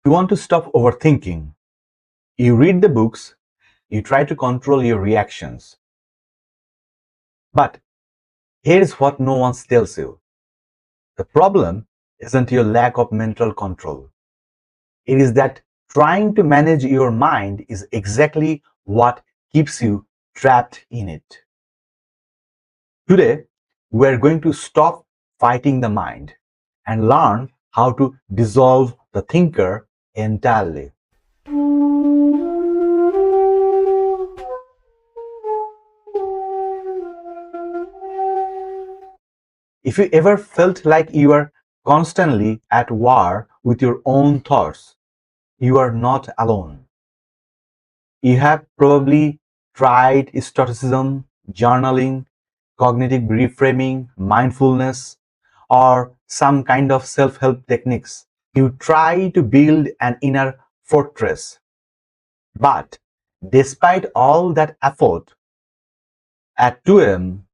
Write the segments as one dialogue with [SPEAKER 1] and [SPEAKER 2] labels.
[SPEAKER 1] You want to stop overthinking. You read the books, you try to control your reactions. But here's what no one tells you. The problem isn't your lack of mental control. It is that trying to manage your mind is exactly what keeps you trapped in it. Today, we're going to stop fighting the mind and learn how to dissolve the thinker entirely. If you ever felt like you are constantly at war with your own thoughts, you are not alone. You have probably tried Stoicism, journaling, cognitive reframing, mindfulness, or some kind of self-help techniques. You try to build an inner fortress. But despite all that effort, at 2 a.m.,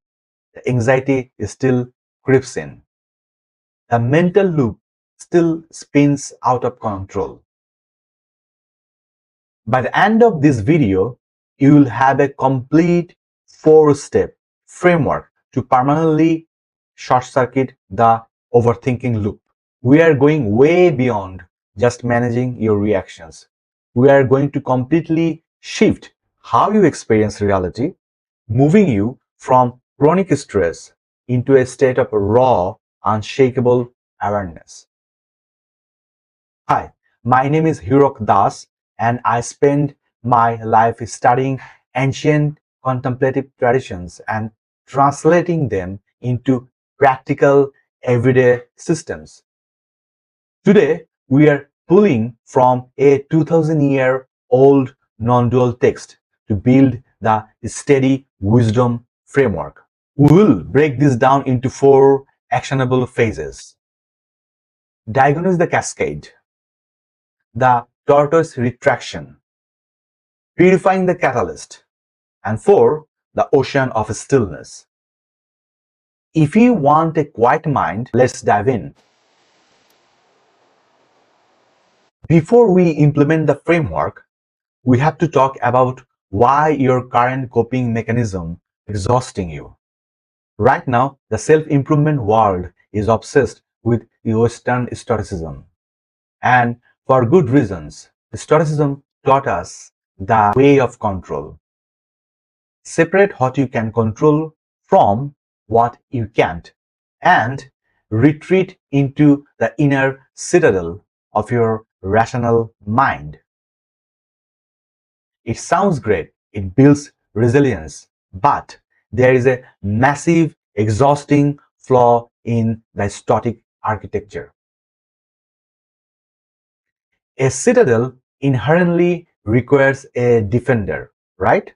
[SPEAKER 1] the anxiety still creeps in. The mental loop still spins out of control. By the end of this video, you will have a complete 4-step framework to permanently short-circuit the overthinking loop. We are going way beyond just managing your reactions. We are going to completely shift how you experience reality, moving you from chronic stress into a state of raw, unshakable awareness. Hi, my name is Hirok Das, and I spend my life studying ancient contemplative traditions and translating them into practical, everyday systems. Today, we are pulling from a 2000-year-old non-dual text to build the steady wisdom framework. We will break this down into 4 actionable phases. Diagnose the cascade, the Tortoise retraction, purifying the catalyst, and 4, the ocean of stillness. If you want a quiet mind, let's dive in. Before we implement the framework, we have to talk about why your current coping mechanism is exhausting you. Right now, the self-improvement world is obsessed with Western Stoicism. And for good reasons. Stoicism taught us the way of control. Separate what you can control from what you can't, and retreat into the inner citadel of your rational mind. It sounds great, it builds resilience, but there is a massive, exhausting flaw in the Stoic architecture. A citadel inherently requires a defender, right?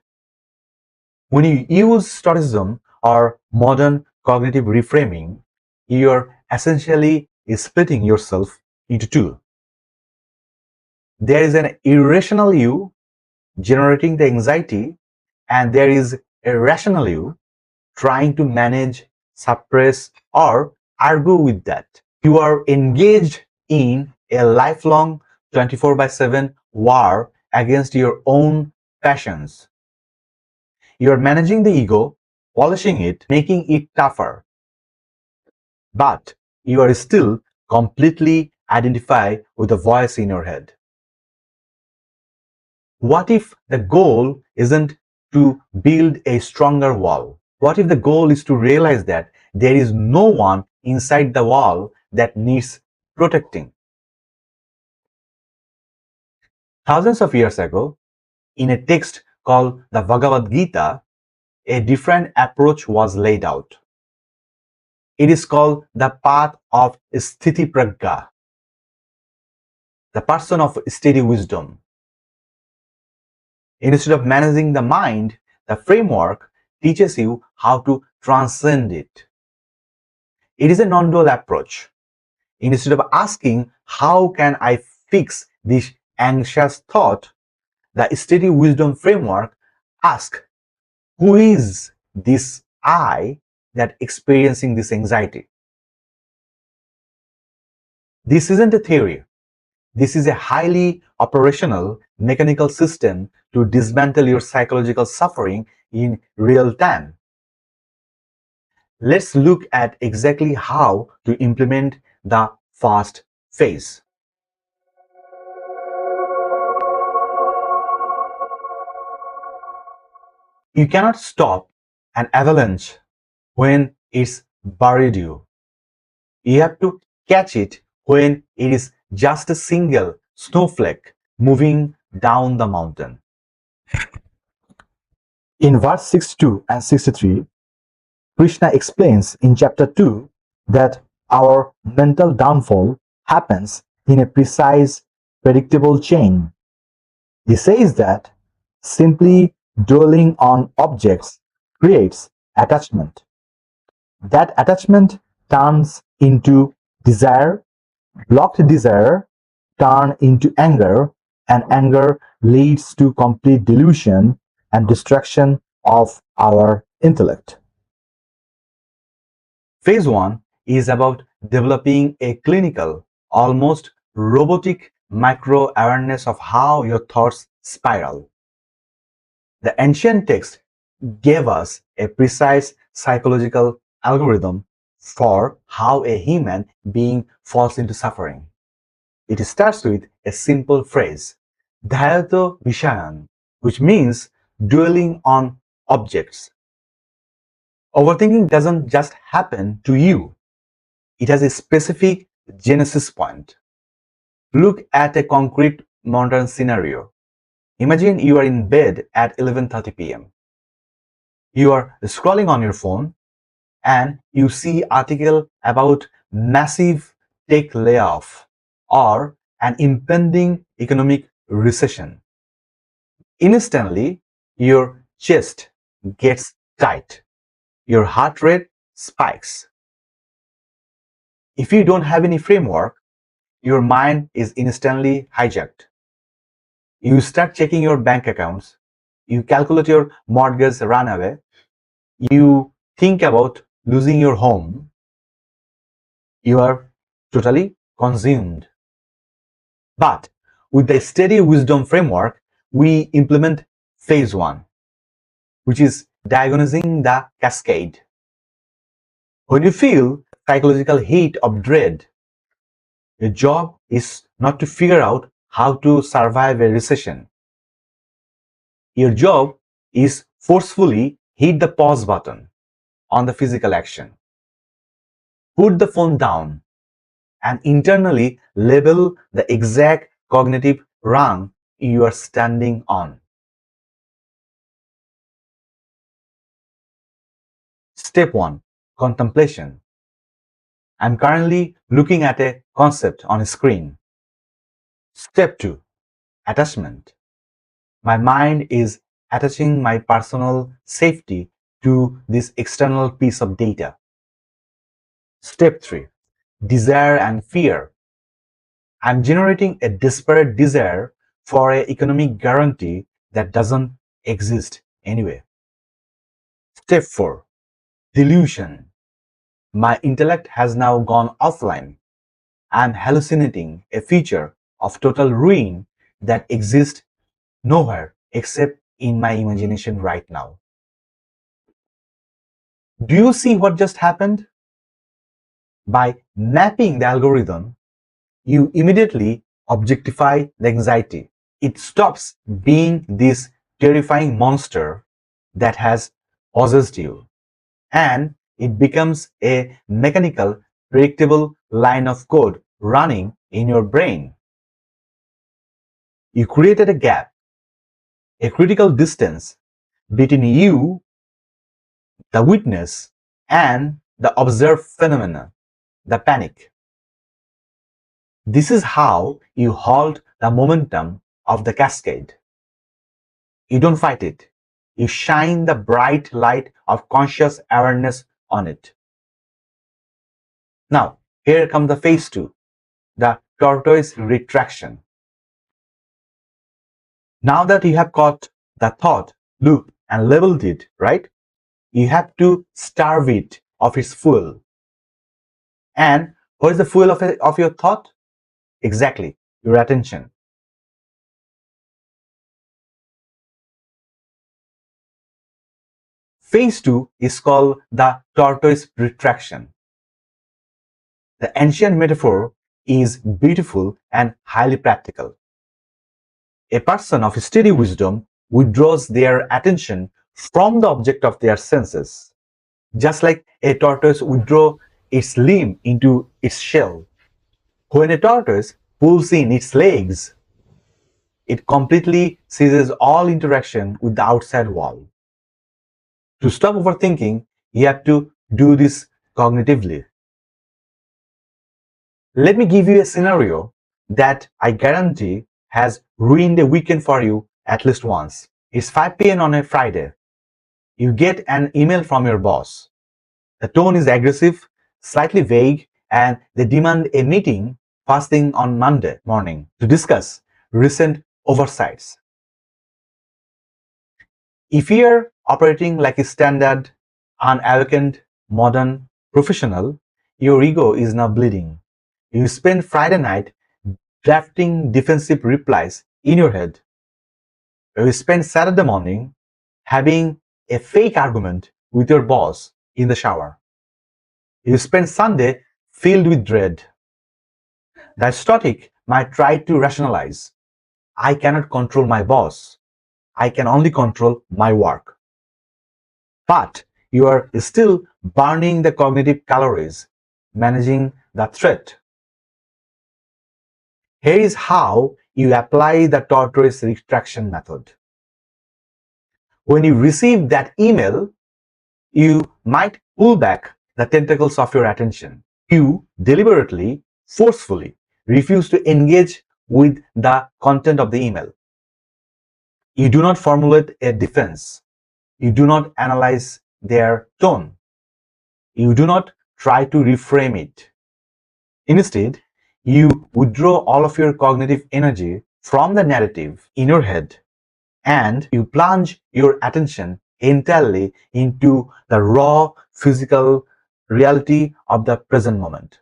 [SPEAKER 1] When you use Stoicism or modern cognitive reframing, you're essentially splitting yourself into 2. There is an irrational you generating the anxiety, and there is a rational you trying to manage, suppress, or argue with that. You are engaged in a lifelong 24/7 war against your own passions. You're managing the ego, polishing it, making it tougher. But you are still completely identified with the voice in your head. What if the goal isn't to build a stronger wall? What if the goal is to realize that there is no one inside the wall that needs protecting? Thousands of years ago, in a text called the Bhagavad Gita, a different approach was laid out. It is called the path of Sthiti Prajna, the person of steady wisdom. Instead of managing the mind, the framework teaches you how to transcend it. It is a non-dual approach. Instead of asking, how can I fix this anxious thought, the steady wisdom framework asks, who is this I that experiencing this anxiety? This isn't a theory. This is a highly operational mechanical system to dismantle your psychological suffering in real time. Let's look at exactly how to implement the first phase. You cannot stop an avalanche when it's buried you. You have to catch it when it is just a single snowflake moving down the mountain. In verse 62 and 63, Krishna explains in chapter 2 that our mental downfall happens in a precise, predictable chain. He says that simply dwelling on objects creates attachment. That attachment turns into desire, blocked desire turn into anger, and anger leads to complete delusion and destruction of our intellect. Phase 1 is about developing a clinical, almost robotic micro-awareness of how your thoughts spiral. The ancient text gave us a precise psychological algorithm for how a human being falls into suffering. It starts with a simple phrase, Dhyato Vishayan, which means dwelling on objects. Overthinking doesn't just happen to you. It has a specific genesis point. Look at a concrete modern scenario. Imagine you are in bed at 11:30 p.m. You are scrolling on your phone and you see article about massive tech layoff or an impending economic recession. Instantly, your chest gets tight. Your heart rate spikes. If you don't have any framework, your mind is instantly hijacked. You start checking your bank accounts. You calculate your mortgage runaway. You think about losing your home. You are totally consumed. But with the steady wisdom framework, we implement phase 1, which is diagnosing the cascade. When you feel psychological heat of dread, your job is not to figure out how to survive a recession. Your job is forcefully hit the pause button on the physical action. Put the phone down and internally label the exact cognitive rung you are standing on. Step 1. Contemplation. I'm currently looking at a concept on a screen. Step 2. Attachment. My mind is attaching my personal safety to this external piece of data. Step 3. Desire and fear. I'm generating a desperate desire for an economic guarantee that doesn't exist anyway. Step 4. Delusion. My intellect has now gone offline. I'm hallucinating a future of total ruin that exists nowhere except in my imagination right now. Do you see what just happened? By mapping the algorithm, you immediately objectify the anxiety. It stops being this terrifying monster that has possessed you, and it becomes a mechanical, predictable line of code running in your brain. You created a gap, a critical distance between you, the witness, and the observed phenomena, the panic. This is how you halt the momentum of the cascade. You don't fight it. You shine the bright light of conscious awareness on it. Now, here comes the phase 2, the tortoise retraction. Now that you have caught the thought loop and labeled it, right? You have to starve it of its fuel. And what is the fuel of your thought? Exactly, your attention. Phase 2 is called the tortoise retraction. The ancient metaphor is beautiful and highly practical. A person of steady wisdom withdraws their attention from the object of their senses, just like a tortoise withdraws its limb into its shell. When a tortoise pulls in its legs, it completely ceases all interaction with the outside world. To stop overthinking, you have to do this cognitively. Let me give you a scenario that I guarantee has ruined a weekend for you at least once. It's 5 p.m. on a Friday. You get an email from your boss. The tone is aggressive, slightly vague, and they demand a meeting first thing on Monday morning to discuss recent oversights. If you're operating like a standard, unawakened, modern professional, your ego is now bleeding. You spend Friday night drafting defensive replies in your head. You spend Saturday morning having a fake argument with your boss in the shower. You spend Sunday filled with dread. The stoic might try to rationalize. I cannot control my boss. I can only control my work. But you are still burning the cognitive calories, managing the threat. Here is how you apply the tortoise retraction method. When you receive that email, you might pull back the tentacles of your attention. You deliberately, forcefully refuse to engage with the content of the email. You do not formulate a defense. You do not analyze their tone. You do not try to reframe it. Instead, you withdraw all of your cognitive energy from the narrative in your head and you plunge your attention entirely into the raw physical reality of the present moment.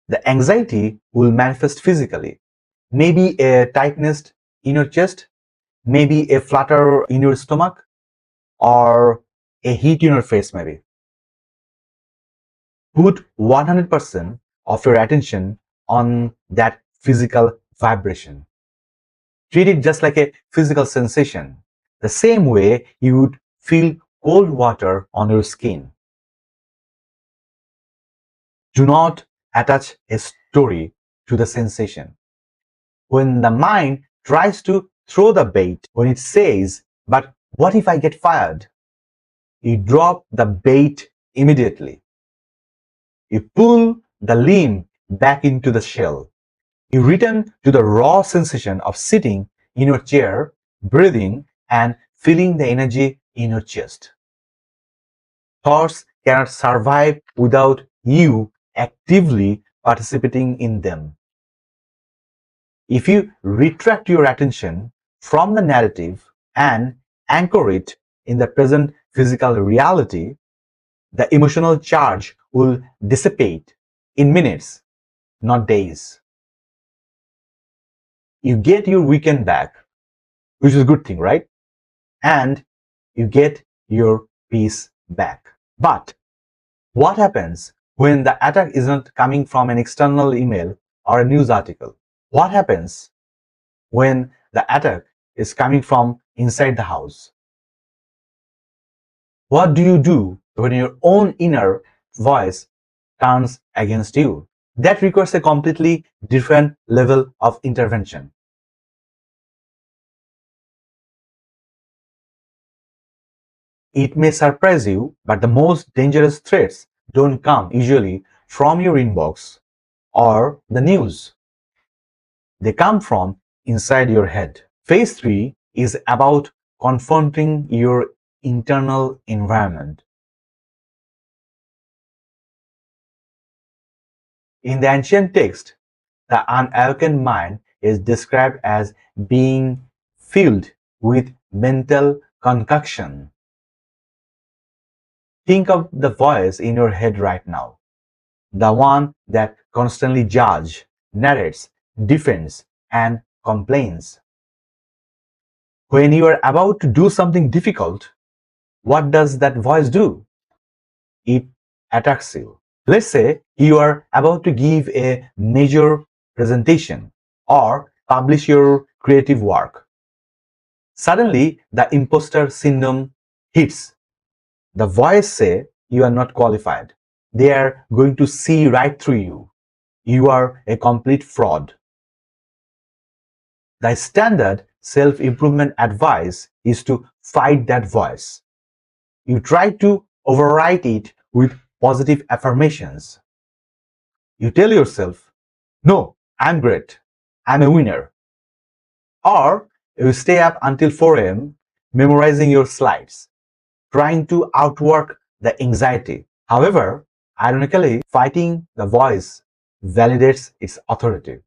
[SPEAKER 1] The anxiety will manifest physically. Maybe a tightness in your chest, maybe a flutter in your stomach, or a heat in your face maybe. Put 100% of your attention on that physical vibration. Treat it just like a physical sensation, the same way you would feel cold water on your skin. Do not attach a story to the sensation. When the mind tries to throw the bait, when it says, but what if I get fired? You drop the bait immediately. You pull the limb back into the shell. You return to the raw sensation of sitting in your chair, breathing, and feeling the energy in your chest. Thoughts cannot survive without you actively participating in them. If you retract your attention from the narrative and anchor it in the present physical reality, the emotional charge will dissipate in minutes, not days. You get your weekend back, which is a good thing, right? And you get your peace back. But what happens when the attack isn't coming from an external email or a news article? What happens when the attack is coming from inside the house? What do you do when your own inner voice turns against you? That requires a completely different level of intervention. It may surprise you, but the most dangerous threats don't come usually from your inbox or the news. They come from inside your head. Phase 3 is about confronting your internal environment. In the ancient text, the unawakened mind is described as being filled with mental concoction. Think of the voice in your head right now, the one that constantly judges, narrates, defends, and complains. When you are about to do something difficult, what does that voice do? It attacks you. Let's say you are about to give a major presentation or publish your creative work. Suddenly, the imposter syndrome hits. The voice says you are not qualified. They are going to see right through you. You are a complete fraud. The standard self-improvement advice is to fight that voice. You try to override it with positive affirmations. You tell yourself, no, I'm great. I'm a winner. Or you stay up until 4 a.m. memorizing your slides, trying to outwork the anxiety. However, ironically, fighting the voice validates its authority.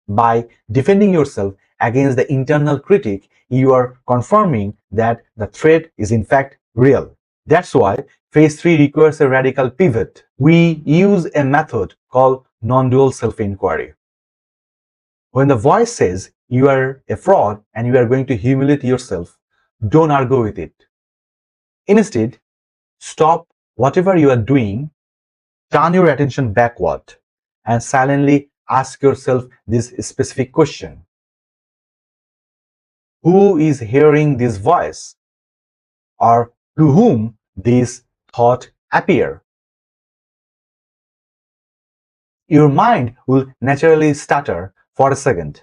[SPEAKER 1] By defending yourself against the internal critic, you are confirming that the threat is in fact real. That's why phase 3 requires a radical pivot. We use a method called non-dual self-inquiry. When the voice says you are a fraud and you are going to humiliate yourself, don't argue with it. Instead, stop whatever you are doing, turn your attention backward, and silently ask yourself this specific question. Who is hearing this voice? Or to whom this thought appear? Your mind will naturally stutter for a second.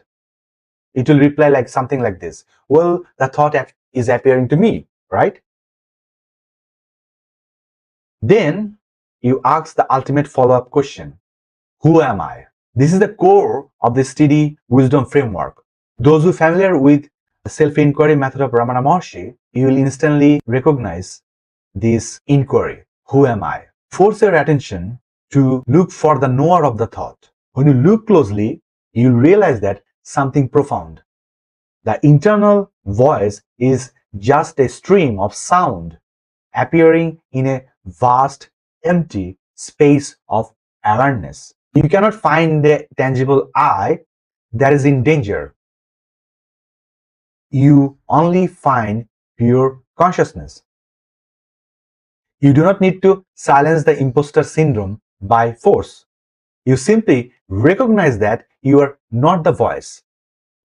[SPEAKER 1] It will reply like something like this. Well, the thought is appearing to me, right? Then you ask the ultimate follow-up question. Who am I? This is the core of the steady wisdom framework. Those who are familiar with the self-inquiry method of Ramana Maharshi, you will instantly recognize this inquiry. Who am I? Force your attention to look for the knower of the thought. When you look closely, you'll realize that something profound. The internal voice is just a stream of sound appearing in a vast, empty space of awareness. You cannot find the tangible I that is in danger. You only find pure consciousness. You do not need to silence the imposter syndrome by force. You simply recognize that you are not the voice.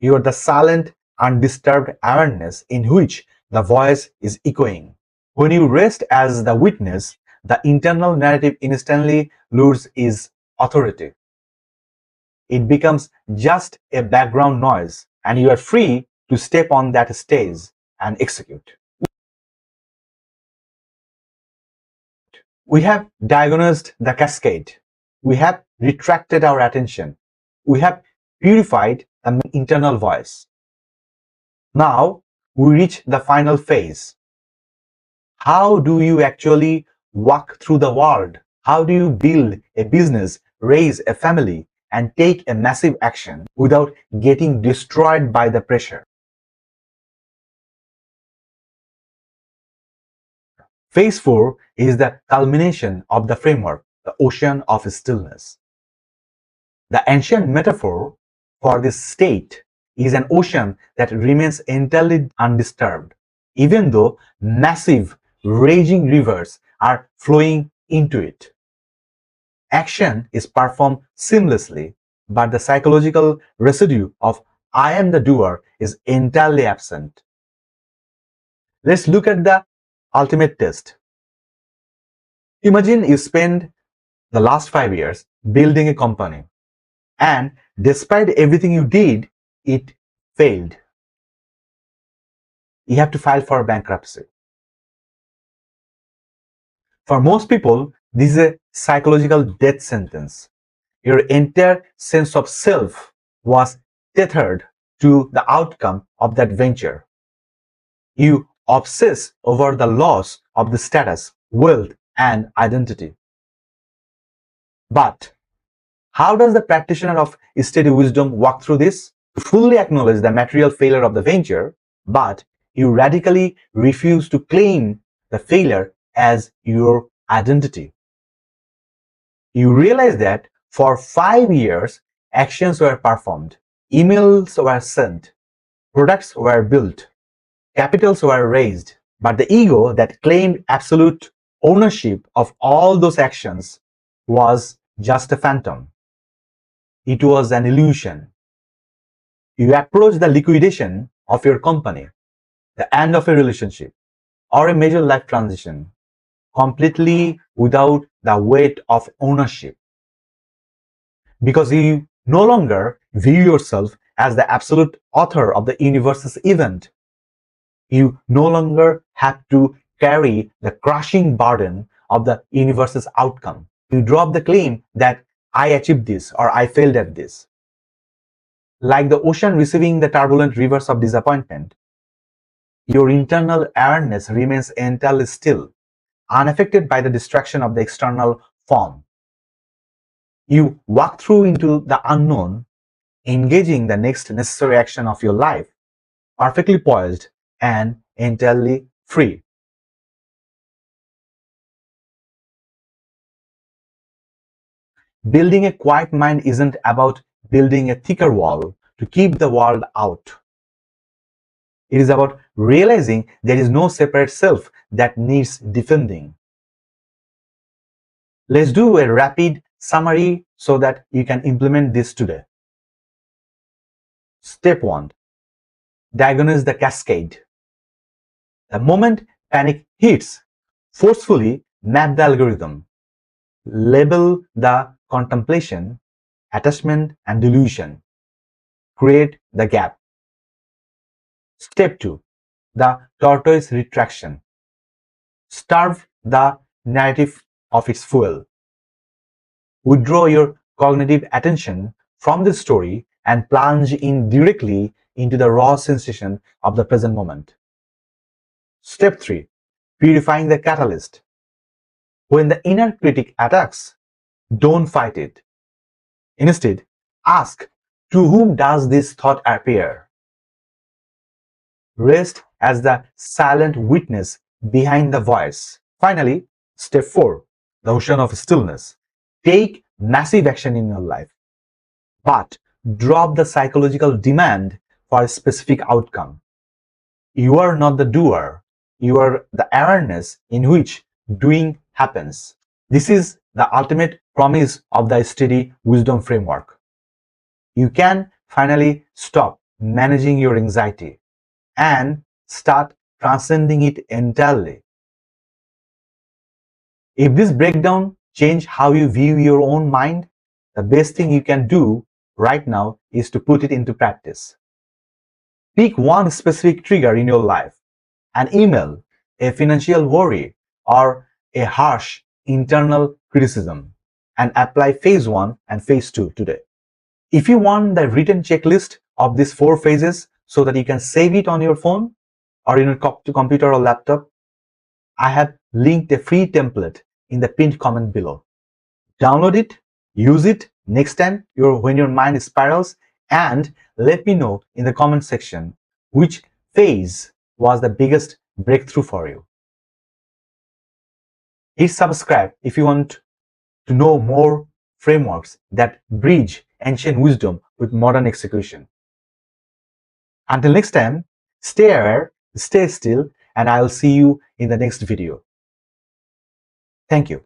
[SPEAKER 1] You are the silent, undisturbed awareness in which the voice is echoing. When you rest as the witness, the internal narrative instantly loses its authority. It becomes just a background noise, and you are free to step on that stage and execute. We have diagnosed the cascade. We have retracted our attention. We have purified the internal voice. Now we reach the final phase. How do you actually walk through the world? How do you build a business, raise a family, and take a massive action without getting destroyed by the pressure? Phase 4 is the culmination of the framework, the ocean of stillness. The ancient metaphor for this state is an ocean that remains entirely undisturbed, even though massive, raging rivers are flowing into it. Action is performed seamlessly, but the psychological residue of I am the doer is entirely absent. Let's look at the ultimate test. Imagine you spend the last 5 years building a company, and despite everything you did, it failed. You have to file for bankruptcy. For most people, this is a psychological death sentence. Your entire sense of self was tethered to the outcome of that venture. You obsess over the loss of the status, wealth, and identity. But how does the practitioner of steady wisdom walk through this? You fully acknowledge the material failure of the venture, but you radically refuse to claim the failure as your identity. You realize that For 5 years, actions were performed, emails were sent, products were built, capitals were raised, but the ego that claimed absolute ownership of all those actions was just a phantom. It was an illusion. You approach the liquidation of your company, the end of a relationship, or a major life transition completely without the weight of ownership, because you no longer view yourself as the absolute author of the universe's event. You no longer have to carry the crushing burden of the universe's outcome. You drop the claim that I achieved this or I failed at this. Like the ocean receiving the turbulent rivers of disappointment, your internal awareness remains entirely still, unaffected by the distraction of the external form. You walk through into the unknown, engaging the next necessary action of your life, perfectly poised and entirely free. Building a quiet mind isn't about building a thicker wall to keep the world out. It is about realizing there is no separate self that needs defending. Let's do a rapid summary so that you can implement this today. Step 1. Diagnose the cascade. The moment panic hits, forcefully map the algorithm. Label the contemplation, attachment, and delusion. Create the gap. Step 2. The tortoise retraction. Starve the narrative of its fuel. Withdraw your cognitive attention from the story and plunge in directly into the raw sensation of the present moment. Step 3. Purifying the catalyst. When the inner critic attacks, don't fight it. Instead, ask, to whom does this thought appear? Rest as the silent witness behind the voice. Finally, step 4, the ocean of stillness. Take massive action in your life, but drop the psychological demand for a specific outcome. You are not the doer, you are the awareness in which doing happens. This is the ultimate promise of the steady wisdom framework. You can finally stop managing your anxiety and start transcending it entirely. If this breakdown changed how you view your own mind, the best thing you can do right now is to put it into practice. Pick one specific trigger in your life, an email, a financial worry, or a harsh internal criticism, and apply phase 1 and phase 2 today. If you want the written checklist of these 4 phases so that you can save it on your phone or in your computer or laptop, I have linked a free template in the pinned comment below. Download it, use it next time when your mind spirals, and let me know in the comment section which phase was the biggest breakthrough for you. Hit subscribe if you want to know more frameworks that bridge ancient wisdom with modern execution. Until next time, stay aware, stay still, and I'll see you in the next video. Thank you.